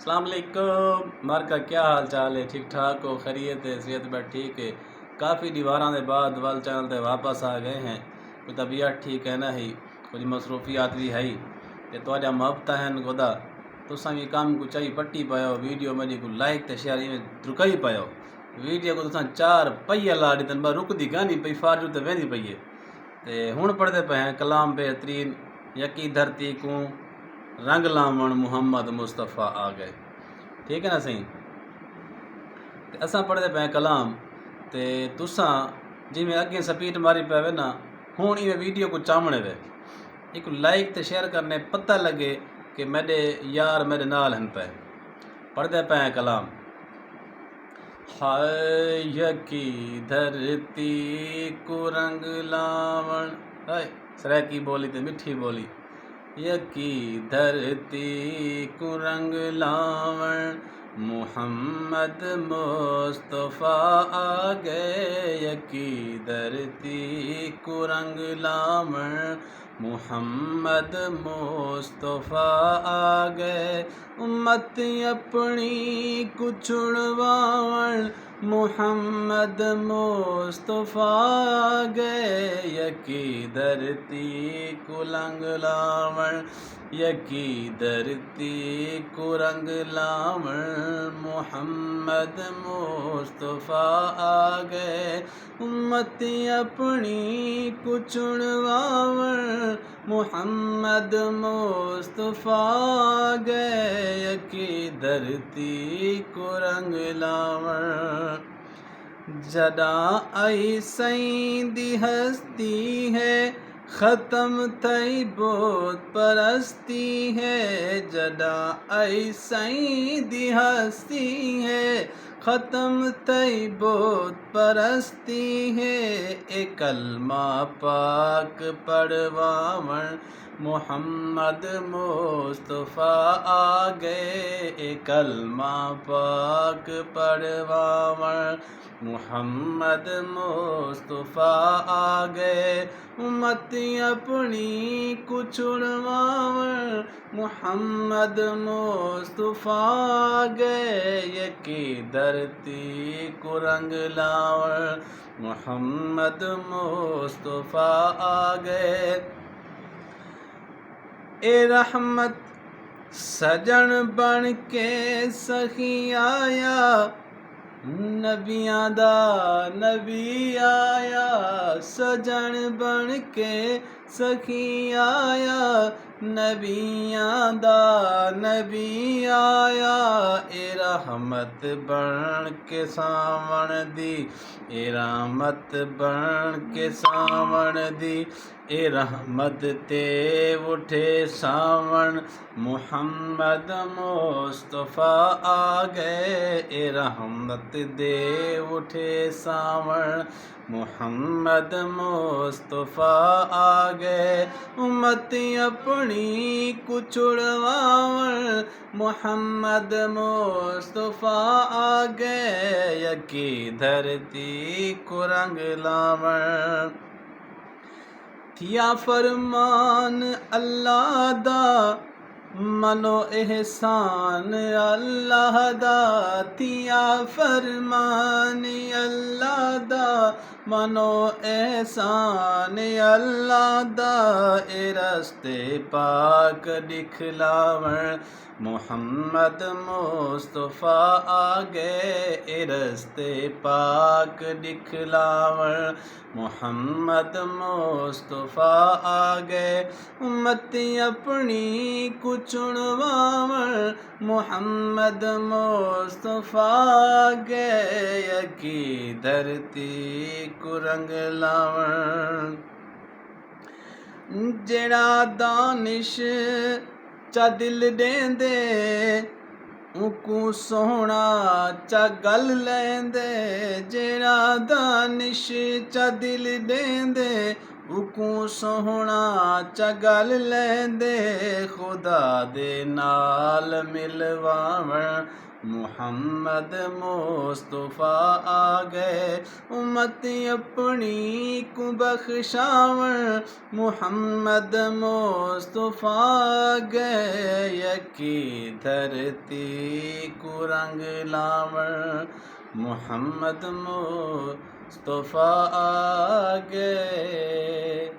अस्सलाम वालेकुम मार का क्या हाल चाल है। ठीक ठाक हो, खैरियत है, सेहत बट ठीक है। काफ़ी दीवारां के बाद वाल चैनल ते वापस आ गए हैं। कोई तबीयत ठीक है ना ही, कुछ मसरूफियात भी है ते तुहाडा मुहब्बत हैं खुदा तुसां भी काम को चाहिए पट्टी पायो वीडियो मेरी को लाइक ते शेयर में रुकाई पायो वीडियो को तुसां चार पहिया ला दितन बा रुकदी गानी पई फारू ते वेंदी पई है ते हुण पढ़दे पे हैं कलाम बेहतरीन यकी धरती को रंग लावण मुहम्मद मुस्तफ़ा आ गए। ठीक है ना सही। ते असां पढ़दे पे कलाम ते तुसां जिमें अगे स्पीड मारी पे ना हुण इवें वीडियो को चामणे वे एक लाइक ते शेयर करने पता लगे कि मेरे यार मेरे नाल हन पे पढ़दे पे कलाम। हाय यकी धरती को रंग लावण हाय सरै की बोली ते मिठी बोली यकी धरती को रंग लावण मुहम्मद मुस्तफ़ा आ गए। यकी धरती को रंग लावण मुहम्मद मुस्तफ़ा आ गए। उम्मत अपनी को छुड़वावण मुहम्मद मुस्तफ़ा आ गए। यकी धरती को रंग लावण यकी धरती को रंग लावण मुहम्मद मुस्तफ़ा आ गए। उम्मत अपनी को छुड़वावण मुहम्मद मुस्तफ़ा आ गए। यकी धरती को रंग लावण जदा आई सईं दी हस्ती है ख़त्म थई बुत परस्ती है। जदा आई सईं दी हस्ती है ख़त्म थई बुत परस्ती है। ए कलमा पाक पढ़वावण मुहम्मद मुस्तफ़ा आ गए। ए कलमा पाक पढ़वावण मुहम्मद मुस्तफ़ा आ गए। उम्मत अपनी को छुड़वावण मुहम्मद मुस्तफ़ा आ गए। यकी धरती को रंग लावण मुहम्मद मुस्तफ़ा आ गए। ए रहमत सजन बन के सखी आया नबियां दा नबी आया। सजन बन के सखी आया नबियां दा नबी आया। ए रहमत बन के सावण दी ए रहमत बन के सावण दी ए रहमत ते उठे सावण मुहम्मद मुस्तफ़ा आ गए। ए रहमत दे उठे सावण मुहम्मद मुस्तफ़ा आ गए। उम्मत अपनी को छुड़वावण मुहम्मद मुस्तफ़ा आ गए। यकी धरती को रंग लावण थिया फरमान अल्लाह दा मनो एहसान अल्लाह दा। थिया फरमान अल्लाह दा मनो एहसान अल्लाह दा। ए रस्ते पाक दिखलावण मुहम्मद मुस्तफ़ा आ गए। ए रस्ते पाक दिखलावण मुहम्मद मुस्तफ़ा आ गए। उम्मत अपनी को छुड़वावण मुहम्मद मुस्तफ़ा आ गए। यकी धरती को रंग लावण जेड़ा दानिश चा दिल देंदे उकू सोहना चा गल लेंदे। जेड़ा दानिश चा दिल देंदे उकू सोहना चगल लेंदे खुदा दे नाल मिलवावण मुहम्मद मुस्तफा आ गए उम्मत अपनी को बख्शावण मुहम्मद मुस्तफा आ गए यकी धरती को रंग लावण मुहम्मद मुस्तफा आ गए।